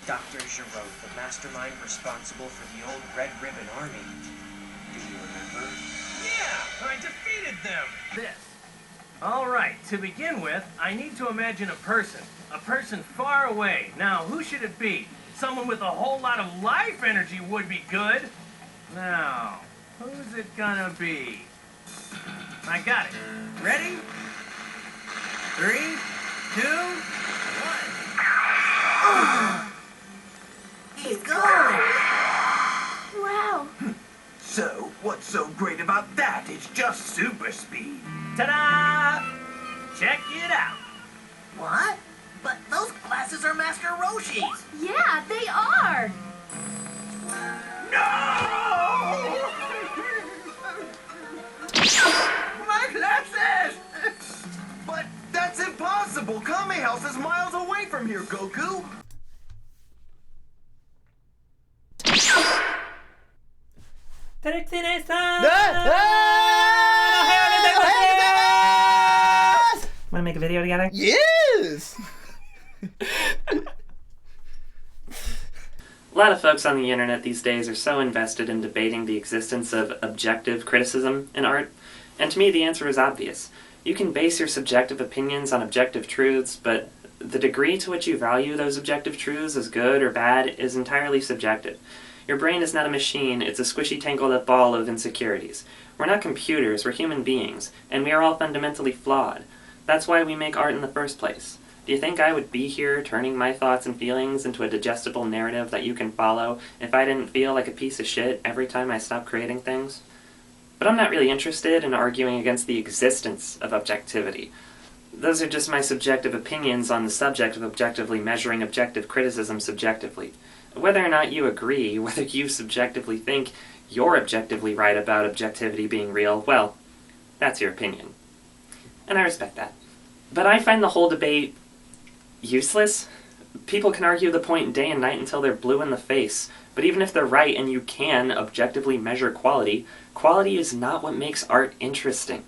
Dr. Giraud, the mastermind responsible for the old Red Ribbon Army. Do you remember? Yeah, I defeated them! This. Alright, to begin with, I need to imagine a person. A person far away. Now, who should it be? Someone with a whole lot of life energy would be good. Now, who's it gonna be? I got it. Ready? 3, 2, 1. He's gone! Wow. So, what's so great about that? It's just super speed. Ta-da! Check it out. What? But those glasses are Master Roshi's! Yeah, they are. No! My glasses! But that's impossible! Kame House is miles away from here, Goku! Wanna make a video together? Yes! A lot of folks on the internet these days are so invested in debating the existence of objective criticism in art, and to me the answer is obvious. You can base your subjective opinions on objective truths, but the degree to which you value those objective truths as good or bad is entirely subjective. Your brain is not a machine, it's a squishy tangled up ball of insecurities. We're not computers, we're human beings, and we are all fundamentally flawed. That's why we make art in the first place. Do you think I would be here turning my thoughts and feelings into a digestible narrative that you can follow if I didn't feel like a piece of shit every time I stopped creating things? But I'm not really interested in arguing against the existence of objectivity. Those are just my subjective opinions on the subject of objectively measuring objective criticism subjectively. Whether or not you agree, whether you subjectively think you're objectively right about objectivity being real, well, that's your opinion. And I respect that. But I find the whole debate useless. People can argue the point day and night until they're blue in the face, but even if they're right and you can objectively measure quality, quality is not what makes art interesting.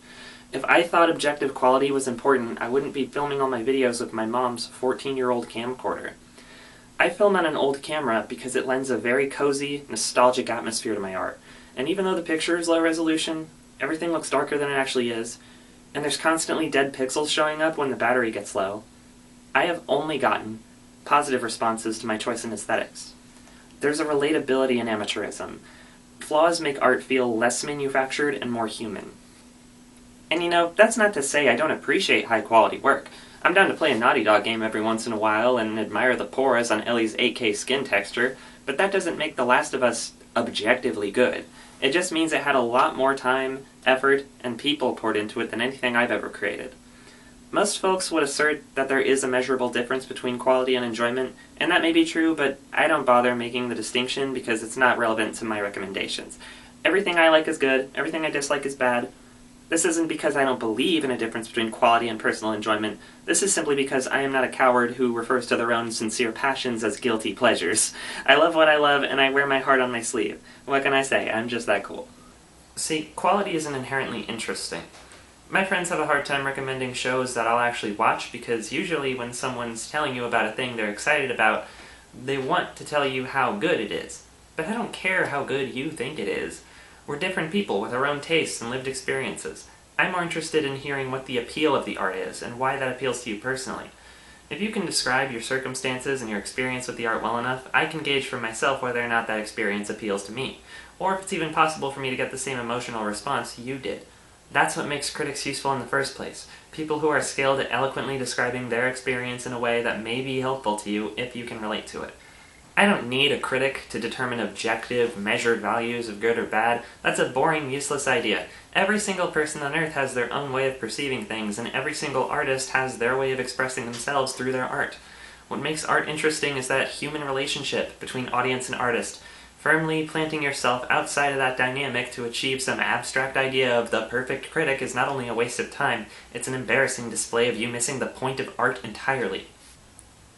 If I thought objective quality was important, I wouldn't be filming all my videos with my mom's 14-year-old camcorder. I film on an old camera because it lends a very cozy, nostalgic atmosphere to my art. And even though the picture is low resolution, everything looks darker than it actually is, and there's constantly dead pixels showing up when the battery gets low, I have only gotten positive responses to my choice in aesthetics. There's a relatability in amateurism. Flaws make art feel less manufactured and more human. And you know, that's not to say I don't appreciate high-quality work. I'm down to play a Naughty Dog game every once in a while and admire the pores on Ellie's 8K skin texture, but that doesn't make The Last of Us objectively good. It just means it had a lot more time, effort, and people poured into it than anything I've ever created. Most folks would assert that there is a measurable difference between quality and enjoyment, and that may be true, but I don't bother making the distinction because it's not relevant to my recommendations. Everything I like is good, everything I dislike is bad. This isn't because I don't believe in a difference between quality and personal enjoyment. This is simply because I am not a coward who refers to their own sincere passions as guilty pleasures. I love what I love, and I wear my heart on my sleeve. What can I say? I'm just that cool. See, quality isn't inherently interesting. My friends have a hard time recommending shows that I'll actually watch because usually when someone's telling you about a thing they're excited about, they want to tell you how good it is. But I don't care how good you think it is. We're different people with our own tastes and lived experiences. I'm more interested in hearing what the appeal of the art is and why that appeals to you personally. If you can describe your circumstances and your experience with the art well enough, I can gauge for myself whether or not that experience appeals to me, or if it's even possible for me to get the same emotional response you did. That's what makes critics useful in the first place. People who are skilled at eloquently describing their experience in a way that may be helpful to you if you can relate to it. I don't need a critic to determine objective, measured values of good or bad. That's a boring, useless idea. Every single person on Earth has their own way of perceiving things, and every single artist has their way of expressing themselves through their art. What makes art interesting is that human relationship between audience and artist, firmly planting yourself outside of that dynamic to achieve some abstract idea of the perfect critic is not only a waste of time, it's an embarrassing display of you missing the point of art entirely.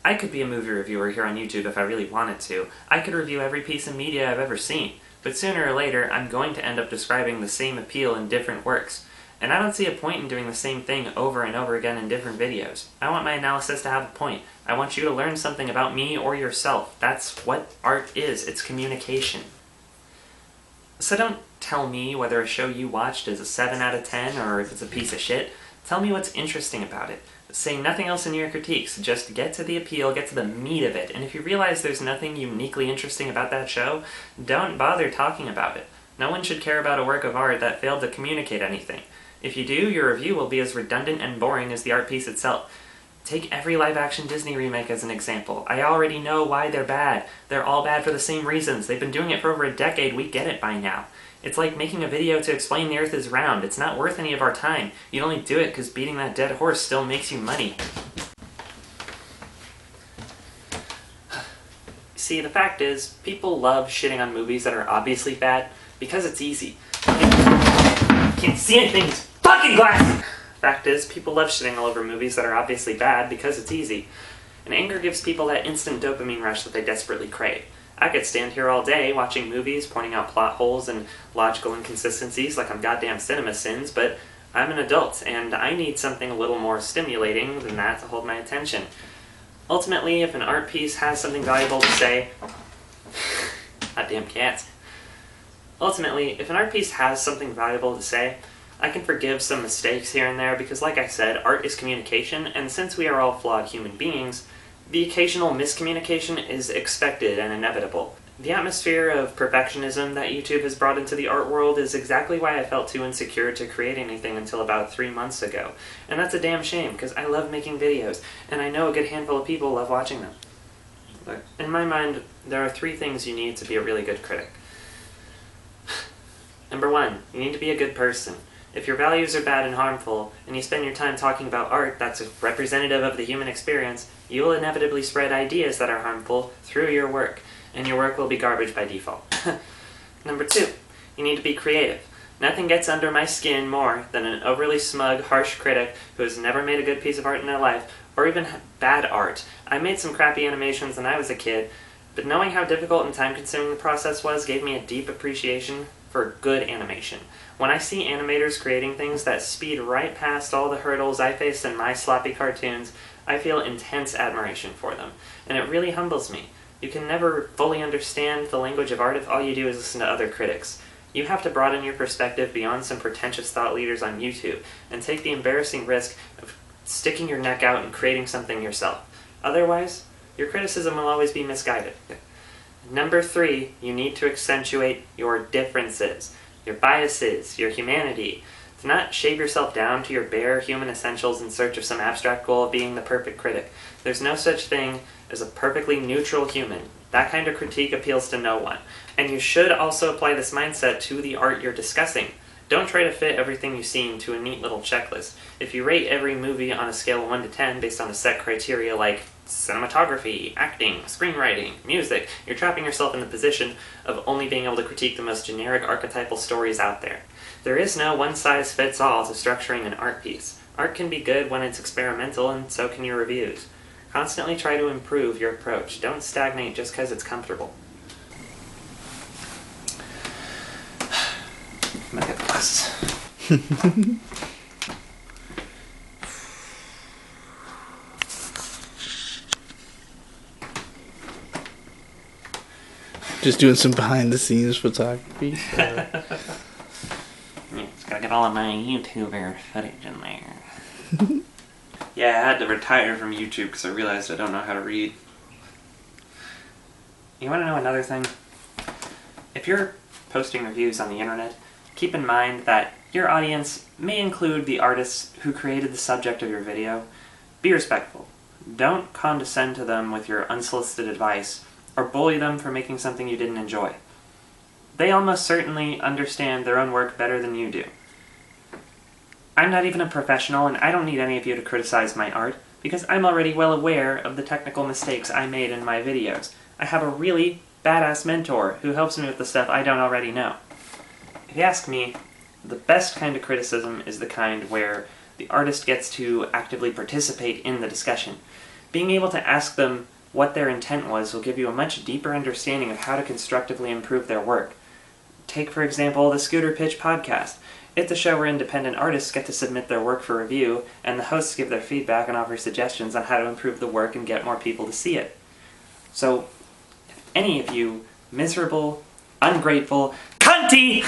I could be a movie reviewer here on YouTube if I really wanted to. I could review every piece of media I've ever seen, but sooner or later I'm going to end up describing the same appeal in different works. And I don't see a point in doing the same thing over and over again in different videos. I want my analysis to have a point. I want you to learn something about me or yourself. That's what art is. It's communication. So don't tell me whether a show you watched is a 7 out of 10 or if it's a piece of shit. Tell me what's interesting about it. Say nothing else in your critiques. Just get to the appeal, get to the meat of it. And if you realize there's nothing uniquely interesting about that show, don't bother talking about it. No one should care about a work of art that failed to communicate anything. If you do, your review will be as redundant and boring as the art piece itself. Take every live-action Disney remake as an example. I already know why they're bad. They're all bad for the same reasons. They've been doing it for over a decade. We get it by now. It's like making a video to explain the Earth is round. It's not worth any of our time. You'd only do it because beating that dead horse still makes you money. See, the fact is, people love shitting on movies that are obviously bad because it's easy. Can't see anything, it's fucking glass! Fact is, people love shitting all over movies that are obviously bad because it's easy. And anger gives people that instant dopamine rush that they desperately crave. I could stand here all day watching movies, pointing out plot holes and logical inconsistencies like I'm goddamn CinemaSins, but I'm an adult, and I need something a little more stimulating than that to hold my attention. Ultimately, if an art piece has something valuable to say... Goddamn cats. Ultimately, if an art piece has something valuable to say, I can forgive some mistakes here and there because, like I said, art is communication, and since we are all flawed human beings, the occasional miscommunication is expected and inevitable. The atmosphere of perfectionism that YouTube has brought into the art world is exactly why I felt too insecure to create anything until about 3 months ago. And that's a damn shame, because I love making videos, and I know a good handful of people love watching them. But in my mind, there are 3 things you need to be a really good critic. Number 1, you need to be a good person. If your values are bad and harmful, and you spend your time talking about art that's representative of the human experience, you will inevitably spread ideas that are harmful through your work, and your work will be garbage by default. Number 2, you need to be creative. Nothing gets under my skin more than an overly smug, harsh critic who has never made a good piece of art in their life, or even bad art. I made some crappy animations when I was a kid, but knowing how difficult and time-consuming the process was gave me a deep appreciation for good animation. When I see animators creating things that speed right past all the hurdles I faced in my sloppy cartoons, I feel intense admiration for them, and it really humbles me. You can never fully understand the language of art if all you do is listen to other critics. You have to broaden your perspective beyond some pretentious thought leaders on YouTube, and take the embarrassing risk of sticking your neck out and creating something yourself. Otherwise, your criticism will always be misguided. Number 3, you need to accentuate your differences, your biases, your humanity. Do not shave yourself down to your bare human essentials in search of some abstract goal of being the perfect critic. There's no such thing as a perfectly neutral human. That kind of critique appeals to no one. And you should also apply this mindset to the art you're discussing. Don't try to fit everything you see into a neat little checklist. If you rate every movie on a scale of 1 to 10 based on a set criteria like cinematography, acting, screenwriting, music, you're trapping yourself in the position of only being able to critique the most generic archetypal stories out there. There is no one-size-fits-all to structuring an art piece. Art can be good when it's experimental, and so can your reviews. Constantly try to improve your approach. Don't stagnate just because it's comfortable. I'm gonna get the glasses. Just doing some behind-the-scenes photography. Yeah, just gotta get all of my YouTuber footage in there. Yeah, I had to retire from YouTube because I realized I don't know how to read. You want to know another thing? If you're posting reviews on the internet, keep in mind that your audience may include the artists who created the subject of your video. Be respectful. Don't condescend to them with your unsolicited advice, or bully them for making something you didn't enjoy. They almost certainly understand their own work better than you do. I'm not even a professional, and I don't need any of you to criticize my art, because I'm already well aware of the technical mistakes I made in my videos. I have a really badass mentor who helps me with the stuff I don't already know. If you ask me, the best kind of criticism is the kind where the artist gets to actively participate in the discussion. Being able to ask them what their intent was will give you a much deeper understanding of how to constructively improve their work. Take, for example, the Scooter Pitch podcast. If the show were independent, artists get to submit their work for review, and the hosts give their feedback and offer suggestions on how to improve the work and get more people to see it. So, if any of you miserable, ungrateful, cunty!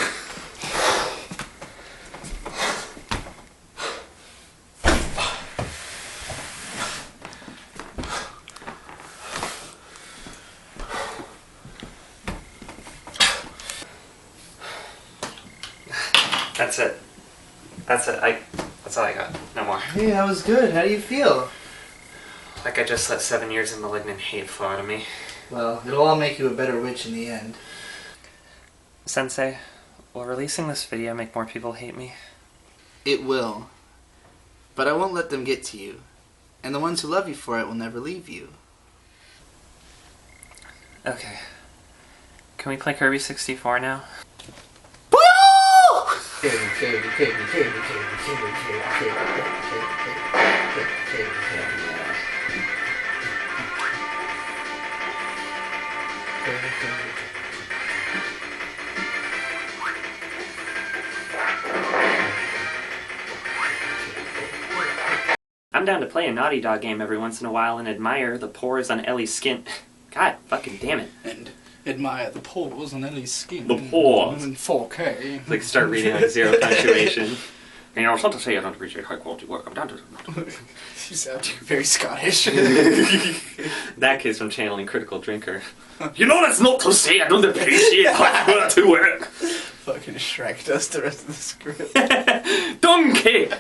That's it. That's it. That's all I got. No more. Hey, that was good. How do you feel? Like I just let 7 years of malignant hate flow out of me. Well, it'll all make you a better witch in the end. Sensei, will releasing this video make more people hate me? It will. But I won't let them get to you. And the ones who love you for it will never leave you. Okay. Can we play Kirby 64 now? I'm down to play a Naughty Dog game every once in a while and admire the pores on Ellie's skin. God fucking damn it. And admire the pores on Ellie's skin. The pores. In 4K. Like start reading like zero punctuation. You know, it's not to say I don't appreciate high quality work. I'm down to... You sound very Scottish. That kid's from channeling Critical Drinker. You know, that's not to say I don't appreciate high quality work. Fucking Shrek does the rest of the script. Donkey!